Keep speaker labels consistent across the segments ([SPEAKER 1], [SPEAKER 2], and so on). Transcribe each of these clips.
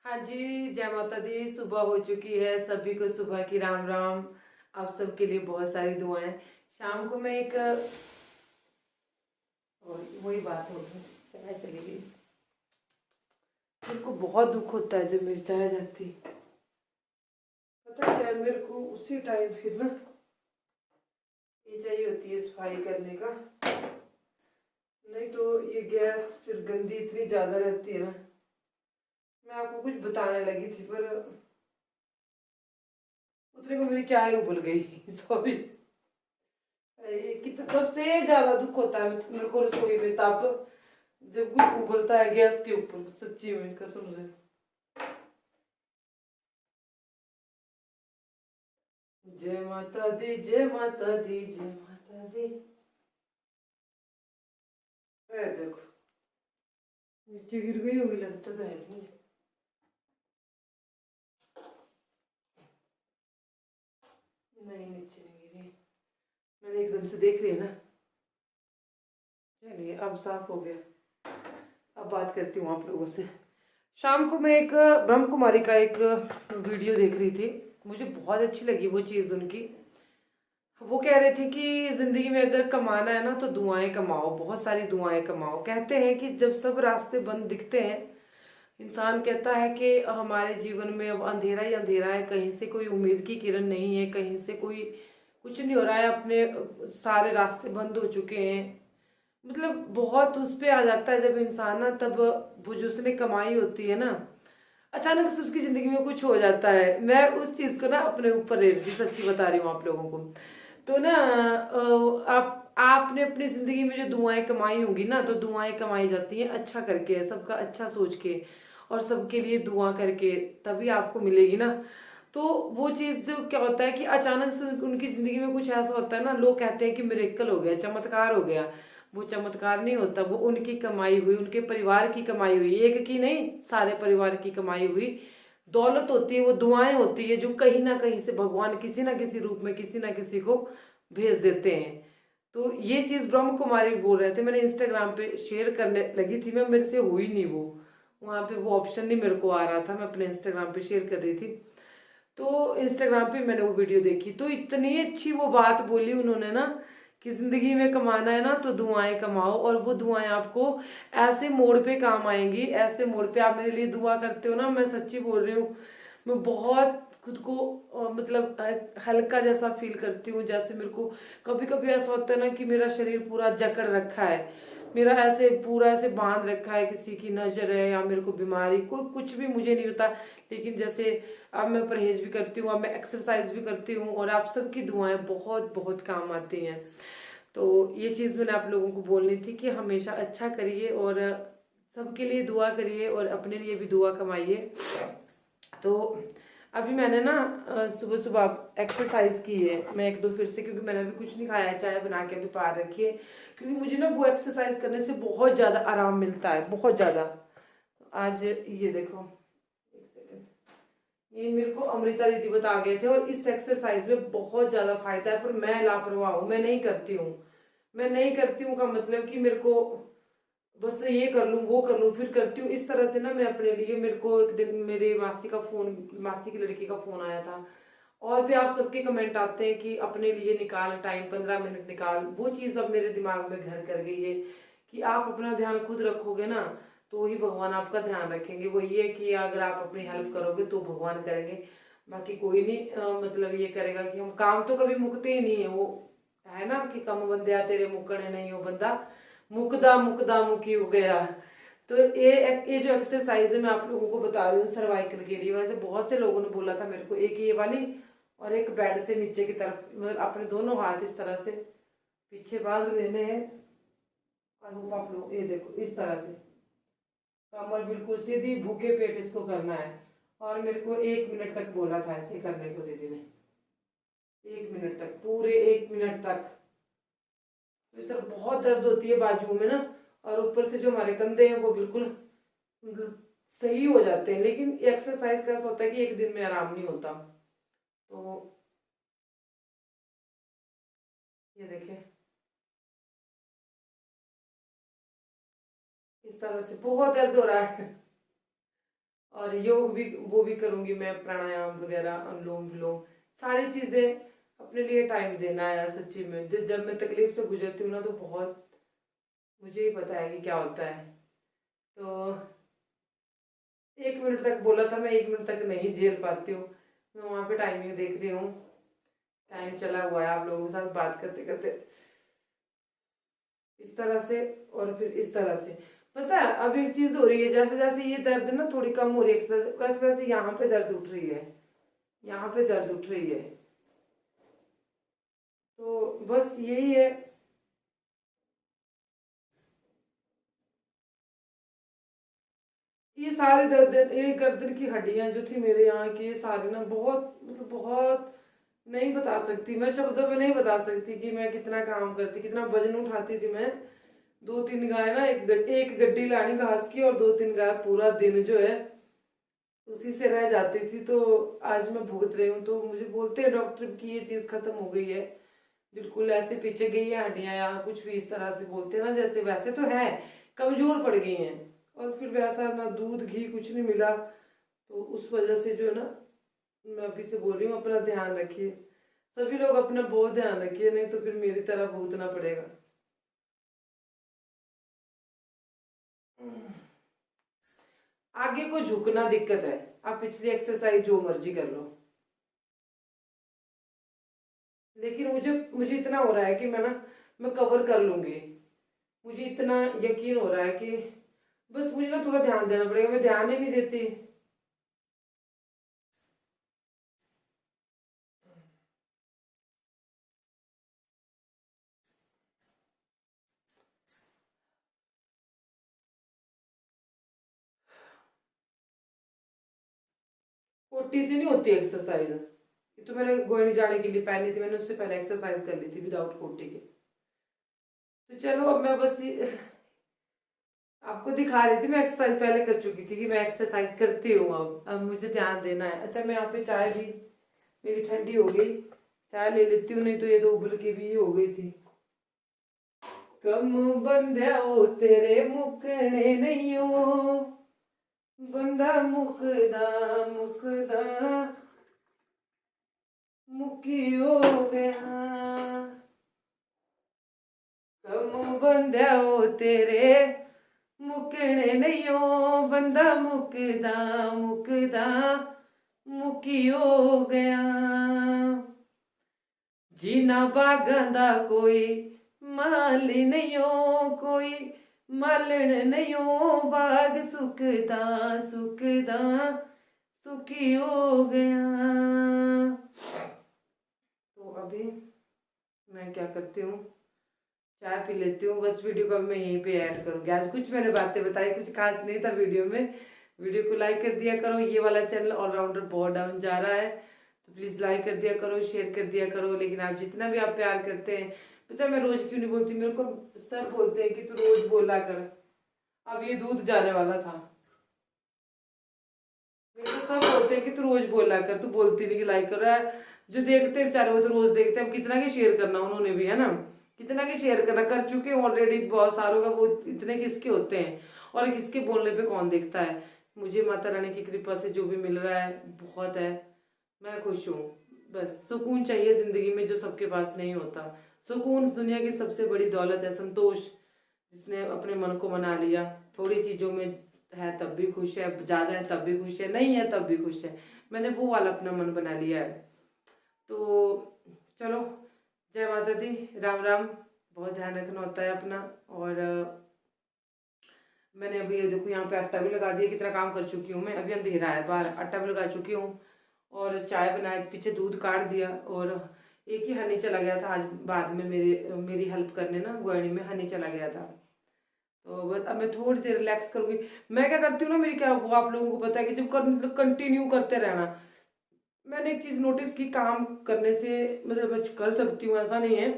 [SPEAKER 1] हाँ जी, जय माता दी। सुबह हो चुकी है, सभी को सुबह की राम राम। आप सबके लिए बहुत सारी दुआएं। शाम को मैं एक वही बात होगी, चाय चली गई। मेरे को बहुत दुख होता है जब मेरी चाय जाती। पता है क्या, मेरे को उसी टाइम फिर ना ये चाहिए होती है सफाई करने का। नहीं तो ये गैस फिर गंदी इतनी ज्यादा रहती है ना। मैं आपको कुछ बताने लगी थी पर उतने को मेरी चाय उबल गई। सॉरी। ये कितना सबसे ज्यादा दुख होता है मेरे को रसोई में तब जब कुछ उबलता है गैस के ऊपर, सच्ची में कसम से। जय माता दी, जय माता दी, जय माता दी। देखो, नीचे गिर गई होगी, लगता तो है नहीं। नहीं, नीचे नहीं गिरी। मैंने एकदम से देख लिया ना। चलिए, अब साफ हो गया। अब बात करती हूँ आप लोगों से। शाम को मैं एक ब्रह्म कुमारी का एक वीडियो देख रही थी। मुझे बहुत अच्छी लगी वो चीज़ उनकी। वो कह रहे थे कि जिंदगी में अगर कमाना है ना तो दुआएं कमाओ, बहुत सारी दुआएं कमाओ। कहते हैं कि जब सब रास्ते बंद दिखते हैं, इंसान कहता है कि हमारे जीवन में अब अंधेरा ही अंधेरा है, कहीं से कोई उम्मीद की किरण नहीं है, कहीं से कोई कुछ नहीं हो रहा है, अपने सारे रास्ते बंद हो चुके हैं। मतलब बहुत उस पे आ जाता है जब इंसान ना, तब वो जो उसने कमाई होती है ना, अचानक से उसकी जिंदगी में कुछ हो जाता है। मैं उस चीज को ना अपने ऊपर ले रही थी, सच्ची बता रही हूँ आप लोगों को। तो ना आप आपने अपनी जिंदगी में जो दुआएं कमाई होंगी ना, तो दुआएं कमाई जाती हैं अच्छा करके, सबका अच्छा सोच के और सबके लिए दुआ करके, तभी आपको मिलेगी ना। तो वो चीज जो क्या होता है कि अचानक से उनकी जिंदगी में कुछ ऐसा होता है ना, लोग कहते हैं कि मिरेकल हो गया, चमत्कार हो गया। वो चमत्कार नहीं होता, वो उनकी कमाई हुई, उनके परिवार की कमाई हुई, एक की नहीं, सारे परिवार की कमाई हुई दौलत होती है। वो दुआएं होती है जो कहीं ना कहीं से भगवान किसी ना किसी रूप में किसी ना किसी को भेज देते हैं। तो ये चीज ब्रह्म कुमारी बोल रहे थे, मैंने इंस्टाग्राम पे शेयर करने लगी थी मैं, मेरे से हुई नहीं वो। वहां पे वो ऑप्शन नहीं मेरे को आ रहा था, मैं अपने इंस्टाग्राम पे शेयर कर रही थी। तो इंस्टाग्राम पे मैंने वो वीडियो देखी, तो इतनी अच्छी वो बात बोली उन्होंने ना कि जिंदगी में कमाना है ना तो दुआएं कमाओ, और वो दुआएं आपको ऐसे मोड़ पे काम आएंगी, ऐसे मोड़ पे आप मेरे लिए दुआ करते हो ना, मैं सच्ची बोल रही हूँ। मैं बहुत खुद को मतलब हल्का जैसा फील करती हूँ। जैसे मेरे को कभी कभी ऐसा होता है ना कि मेरा शरीर पूरा जकड़ रखा है, मेरा ऐसे पूरा ऐसे बांध रखा है, किसी की नजर है या मेरे को बीमारी, कोई कुछ भी मुझे नहीं होता। लेकिन जैसे अब मैं परहेज भी करती हूँ, अब मैं एक्सरसाइज भी करती हूँ, और आप सबकी दुआएं बहुत बहुत काम आती हैं। तो ये चीज़ मैंने आप लोगों को बोलनी थी कि हमेशा अच्छा करिए और सबके लिए दुआ करिए और अपने लिए भी दुआ कमाइए। तो अभी मैंने ना सुबह सुबह एक्सरसाइज की है, मैं एक दो फिर से, क्योंकि मैंने अभी कुछ नहीं खाया है, चाय बना के अभी पार रखी है। क्योंकि मुझे ना वो एक्सरसाइज करने से बहुत ज़्यादा आराम मिलता है, बहुत ज़्यादा। आज ये देखो, एक सेकंड, ये मेरे को अमृता दीदी बता गए थे, और इस एक्सरसाइज में बहुत ज्यादा फायदा है, पर मैं लापरवाह हूँ, मैं नहीं करती हूँ। मैं नहीं करती हूँ का मतलब कि मेरे को बस ये कर लूँ वो कर लूँ फिर करती हूँ, इस तरह से ना मैं अपने लिए। मेरे को एक दिन मेरे मासी का फोन, मासी की लड़की का फोन आया था, और भी आप सबके कमेंट आते हैं कि अपने लिए निकाल टाइम, 15 मिनट निकाल। वो चीज़ अब मेरे दिमाग में घर कर गई है कि आप अपना ध्यान खुद रखोगे ना, तो ही भगवान आपका ध्यान रखेंगे। वही है कि अगर आप अपनी हेल्प करोगे तो भगवान करेंगे, बाकी कोई नहीं। मतलब ये करेगा कि हम काम तो कभी मुकते ही नहीं है। वो है ना कि कम बंदे तेरे मुकने नहीं हो बंदा, मुकदा मुकदा मुकी हो गया। तो ये जो एक्सरसाइज है मैं आप लोगों को बता रही हूँ सर्वाइकल के लिए। वैसे बहुत से लोगों ने बोला था मेरे को, एक ये वाली और एक बेड से नीचे की तरफ, मतलब अपने दोनों हाथ इस तरह से पीछे बांध लेने हैं, और वो आप लोग ये देखो इस तरह से कमर बिल्कुल सीधी, भूखे पेट इसको करना है। और मेरे को 1 मिनट तक बोला था ऐसे करने को दीदी ने, 1 मिनट तक, पूरे 1 मिनट तक। तो इस तरह बहुत दर्द होती है बाजू में ना, और ऊपर से जो हमारे कंधे हैं वो बिल्कुल मतलब सही हो जाते हैं। लेकिन एक्सरसाइज का ऐसा होता है कि एक दिन में आराम नहीं होता। तो ये देखें, इस तरह से बहुत दर्द हो रहा है। और योग भी वो भी करूँगी मैं, प्राणायाम वगैरह, अनुलोम विलोम, सारी चीज़ें। अपने लिए टाइम देना है यार सच्ची में। जब मैं तकलीफ से गुजरती हूँ ना तो बहुत मुझे ही पता है कि क्या होता है। तो 1 मिनट तक बोला था, मैं 1 मिनट तक नहीं झेल पाती हूँ। मैं वहाँ पे टाइमिंग देख रही हूँ, टाइम चला हुआ है आप लोगों के साथ बात करते करते, इस तरह से और फिर इस तरह से। पता है अब एक चीज हो रही है, जैसे जैसे ये दर्द ना थोड़ी कम हो रही है, वैसे वैसे यहाँ पे दर्द उठ रही है, यहाँ पे दर्द उठ रही है। तो बस यही है। ये सारे दर्द, ये गर्दन की हड्डियां जो थी मेरे यहाँ की, ये सारी ना बहुत मतलब बहुत नहीं बता सकती मैं, शब्दों में नहीं बता सकती कि मैं कितना काम करती, कितना वजन उठाती थी मैं। 2-3 गाय ना, एक गड्डी लानी घास की और 2-3 गाय पूरा दिन जो है उसी से रह जाती थी। तो आज मैं भुगत रही हूँ। तो मुझे बोलते हैं डॉक्टर की ये चीज खत्म हो गई है, बिल्कुल ऐसे पीछे गई है हड्डियां या कुछ भी इस तरह से बोलते हैं ना, जैसे वैसे तो है, कमजोर पड़ गई हैं। और फिर वैसा ना दूध घी कुछ नहीं मिला, तो उस वजह से जो है ना, मैं अभी से बोल रही हूँ अपना ध्यान रखिए। सभी लोग अपना बहुत ध्यान रखिए, नहीं तो फिर मेरी तरह भुगतना पड़ेगा। आगे को झुकना दिक्कत है, आप पिछली एक्सरसाइज जो मर्जी कर लो, लेकिन मुझे मुझे इतना हो रहा है कि मैं कवर कर लूंगी। मुझे इतना यकीन हो रहा है कि बस मुझे ना थोड़ा ध्यान देना पड़ेगा, मैं ध्यान ही नहीं देती। कोटी से नहीं होती एक्सरसाइज, ये तो मैंने गोयनी जाने के लिए पहनी थी, मैंने उससे पहले एक्सरसाइज कर ली थी विदाउट कोटी के। तो चलो अब मैं बस आपको दिखा रही थी, मैं एक्सरसाइज पहले कर चुकी थी कि मैं एक्सरसाइज करती हूँ। अब मुझे ध्यान देना है। अच्छा मैं यहाँ पे चाय भी मेरी ठंडी हो गई, चाय ले लेती हूँ, नहीं तो ये तो उबल के भी हो गई थी। कम बंध्या ओ तेरे मुकने नहीं हो, बंदा मुकदा मुकदा मुकी हो गया। कम बंध्या ओ तेरे मुकने नहीं हो, बंदा मुकदा मुकदा मुकी हो गया। जीना बागंदा कोई माली नहीं हो, कोई मालन नहीं हो, बाग सुखदा सुखदा सुखी हो गया। तो अभी मैं क्या करती हूँ, चाय पी लेती हूँ। बस वीडियो को मैं यहीं पे ऐड करूँगी। आज कुछ मैंने बातें बताई, कुछ खास नहीं था वीडियो में। वीडियो को लाइक कर दिया करो, ये वाला चैनल ऑलराउंडर बहुत डाउन जा रहा है, तो प्लीज़ लाइक कर दिया करो, शेयर कर दिया करो। लेकिन आप जितना भी आप प्यार करते हैं, पता है मैं रोज क्यों नहीं बोलती, मेरे को सब बोलते हैं कि तू रोज बोला कर। अब ये दूध जाने वाला था, मेरे को सब बोलते हैं कि तू रोज बोला कर, तू बोलती नहीं कि लाइक कर रहा है। जो देखते हैं बेचारे वो तो रोज देखते हैं। अब कितना के शेयर करना उन्होंने भी, है ना, कितना के शेयर करना, कर चुके हैं ऑलरेडी बहुत सारों का, वो इतने किसके होते हैं और किसके बोलने पे कौन देखता है। मुझे माता रानी की कृपा से जो भी मिल रहा है बहुत है, मैं खुश हूँ। बस सुकून चाहिए जिंदगी में, जो सबके पास नहीं होता। सुकून दुनिया की सबसे बड़ी दौलत है, संतोष। जिसने अपने मन को मना लिया, थोड़ी चीजों में है तब भी खुश है, ज्यादा है तब भी खुश है, नहीं है तब भी खुश है। मैंने वो वाला अपना मन बना लिया है। तो चलो, जय माता दी, राम राम। बहुत ध्यान रखना होता है अपना। और मैंने अभी ये देखो यहाँ पे आटा भी लगा दिया, कितना काम कर चुकी हूँ मैं। अभी अंधेरा है बाहर, आटा भी लगा चुकी हूँ और चाय बनाए, पीछे दूध काट दिया। और एक ही हनी चला गया था आज बाद में, मेरी हेल्प करने ना, गोयनी में हनी चला गया था। तो बस अब मैं थोड़ी देर रिलैक्स करूंगी। मैं क्या करती हूँ ना, मेरी क्या वो आप लोगों को पता है कि जब मतलब कंटिन्यू करते रहना। मैंने एक चीज नोटिस की, काम करने से मतलब मैं कर सकती हूँ ऐसा नहीं है,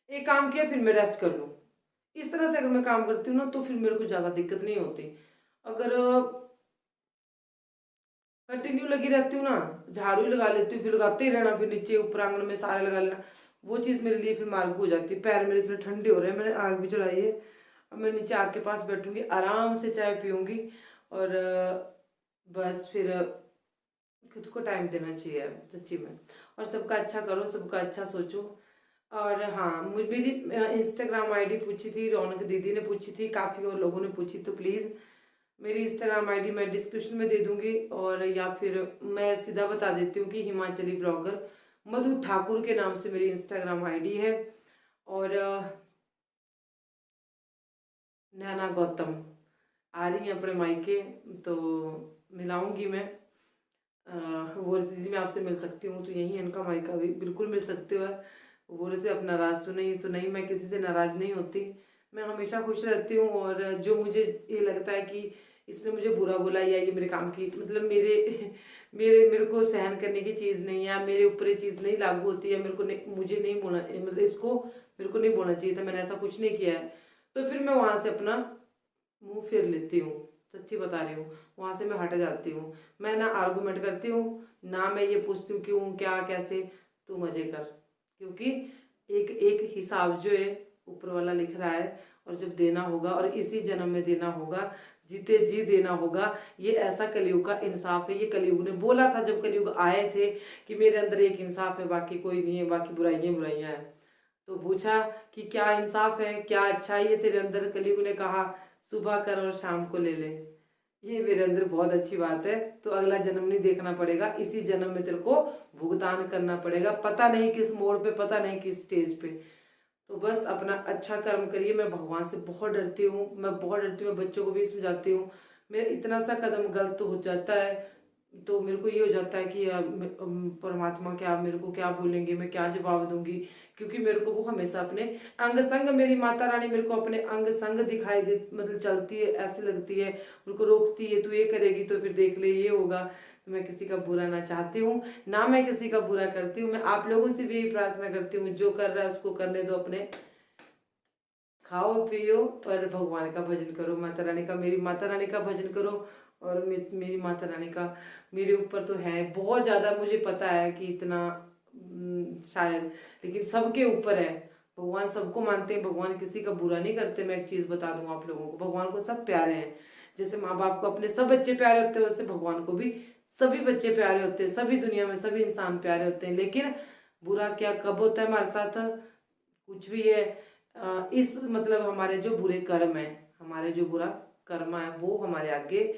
[SPEAKER 1] एक काम किया फिर मैं रेस्ट कर लूँ, इस तरह से अगर मैं काम करती हूँ ना तो फिर मेरे को ज्यादा दिक्कत नहीं होती। अगर कंटिन्यू लगी रहती हूँ ना, झाड़ू ही लगा लेती हूँ, फिर लगाते ही रहना, फिर नीचे ऊपर आंगन में सारे लगा लेना, वो चीज़ मेरे लिए फिर मार्ग हो जाती है। पैर मेरे इतने ठंडे हो रहे हैं, मैंने आग भी जलाई है। अब मैं नीचे आग के पास बैठूंगी, आराम से चाय पीऊंगी और बस फिर खुद को टाइम देना चाहिए सच्ची में, और सबका अच्छा करो, सबका अच्छा सोचो। और हाँ, मेरी इंस्टाग्राम आईडी पूछी थी, रौनक दीदी ने पूछी थी, काफ़ी और लोगों ने पूछी, तो प्लीज़ मेरी इंस्टाग्राम आईडी मैं डिस्क्रिप्शन में दे दूंगी, और या फिर मैं सीधा बता देती हूँ कि हिमाचली ब्लॉगर मधु ठाकुर के नाम से मेरी इंस्टाग्राम आईडी है। और नैना गौतम आ रही हैं अपने मायके, तो मिलाऊंगी मैं। वो दीदी मैं आपसे मिल सकती हूँ, तो यही है इनका मायका भी, बिल्कुल मिल सकते हो। वो बोले थे अब नाराज तो नहीं, तो नहीं, मैं किसी से नाराज नहीं होती, मैं हमेशा खुश रहती हूँ। और जो मुझे ये लगता है कि इसने मुझे बुरा बोला या ये मेरे काम की मतलब मेरे मेरे को सहन करने की चीज़ नहीं है, मेरे ऊपर ये चीज़ नहीं लागू होती है, मेरे को नहीं, मुझे नहीं बोलना, मतलब इसको मेरे को नहीं बोलना चाहिए था, मैंने ऐसा कुछ नहीं किया है, तो फिर मैं वहाँ से अपना मुंह फेर लेती हूँ। सच्ची बता रही हूँ, वहां से मैं हट जाती हूँ। मैं ना आर्गुमेंट करती हूँ, ना मैं ये पूछती हूँ क्यों क्या कैसे, तू मजे कर, क्योंकि एक एक हिसाब जो है ऊपर वाला लिख रहा है, और जब देना होगा और इसी जन्म में देना होगा, जीते जी देना होगा। ये ऐसा कलयुग का इंसाफ है, ये कलयुग ने बोला था जब कलयुग आए थे कि मेरे अंदर एक इंसाफ है, बाकी कोई नहीं है, बाकी बुराइयां बुराइयां है। तो पूछा कि क्या इंसाफ है, क्या अच्छाई है तेरे अंदर, कलयुग ने कहा सुबह कर और शाम को ले ले। ये मेरे अंदर बहुत अच्छी बात है, तो अगला जन्म नहीं देखना पड़ेगा, इसी जन्म में तेरे को भुगतान करना पड़ेगा, पता नहीं किस मोड़ पे, पता नहीं किस स्टेज पे। तो बस अपना अच्छा कर्म करिए। मैं भगवान से बहुत डरती हूँ, मैं बहुत डरती हूँ, मैं बच्चों को भी समझाती हूँ। मेरा इतना सा कदम गलत हो जाता है तो मेरे को ये हो जाता है कि परमात्मा क्या मेरे को क्या बोलेंगे, मैं क्या जवाब दूंगी, क्योंकि मेरे को वो हमेशा अपने अंग संग, मेरी माता रानी मेरे को अपने अंग संग दिखाई दे, मतलब चलती है, ऐसी लगती है, उनको रोकती है, तू ये करेगी तो फिर देख ले ये होगा। तो मैं किसी का बुरा ना चाहती हूँ, ना मैं किसी का बुरा करती हूँ। मैं आप लोगों से भी यही प्रार्थना करती हूँ, जो कर रहा है उसको करने दो, अपने खाओ पियो और भगवान का भजन करो, माता रानी का, मेरी माता रानी का भजन करो। और मेरी माता रानी का मेरे ऊपर तो है बहुत ज़्यादा, मुझे पता है कि इतना शायद, लेकिन सबके ऊपर है। भगवान सबको मानते हैं, भगवान किसी का बुरा नहीं करते। मैं एक चीज़ बता दूं आप लोगों को, भगवान को सब प्यारे हैं। जैसे माँ बाप को अपने सब बच्चे प्यारे होते हैं, वैसे भगवान को भी सभी बच्चे प्यारे होते हैं, सभी दुनिया में सभी इंसान प्यारे होते हैं। लेकिन बुरा क्या कब होता है हमारे साथ, कुछ भी है, इस मतलब हमारे जो बुरे कर्म है, हमारे जो बुरा कर्म है वो हमारे आगे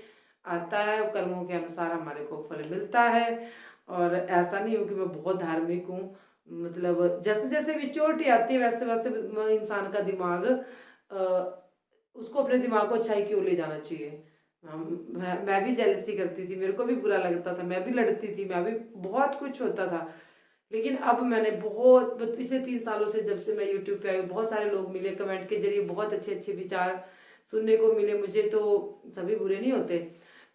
[SPEAKER 1] आता है, और कर्मों के अनुसार हमारे को फल मिलता है। और ऐसा नहीं हो कि मैं बहुत धार्मिक हूँ, मतलब जैसे जैसे मेच्योरिटी आती है वैसे वैसे इंसान का दिमाग उसको अपने दिमाग को अच्छाई की ओर ले जाना चाहिए। मैं भी जेलसी करती थी, मेरे को भी बुरा लगता था, मैं भी लड़ती थी, मैं भी बहुत कुछ होता था। लेकिन अब मैंने बहुत पिछले 3 सालों से जब से मैं यूट्यूब पे आई हूँ, बहुत सारे लोग मिले कमेंट के जरिए, बहुत अच्छे अच्छे विचार सुनने को मिले मुझे, तो सभी बुरे नहीं होते।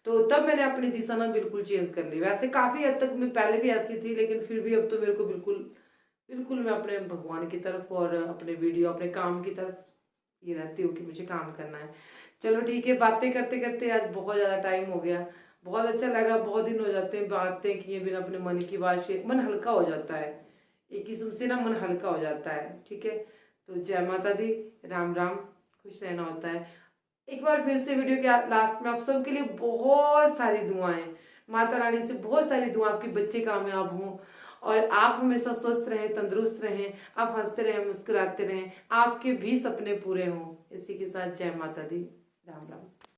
[SPEAKER 1] तो तब मैंने अपनी दिशा ना बिल्कुल चेंज कर ली। वैसे काफी हद तक मैं पहले भी ऐसी थी, लेकिन फिर भी अब तो मेरे को बिल्कुल बिल्कुल मैं अपने भगवान की तरफ और अपने वीडियो अपने काम की तरफ ये रहती हूँ कि मुझे काम करना है। चलो ठीक है, बातें करते करते आज बहुत ज़्यादा टाइम हो गया, बहुत अच्छा लगा, बहुत दिन हो जाते हैं बातें किए बिना अपने मन की बात से, मन हल्का हो जाता है, एक किस्म से ना मन हल्का हो जाता है। ठीक है, तो जय माता दी, राम राम, खुश रहना होता है। एक बार फिर से वीडियो के लास्ट में आप सबके लिए बहुत सारी दुआएं, माता रानी से बहुत सारी दुआ, आपके बच्चे कामयाब हों और आप हमेशा स्वस्थ रहें, तंदुरुस्त रहें, आप हंसते रहें, मुस्कुराते रहें, आपके भी सपने पूरे हों। इसी के साथ जय माता दी, राम राम।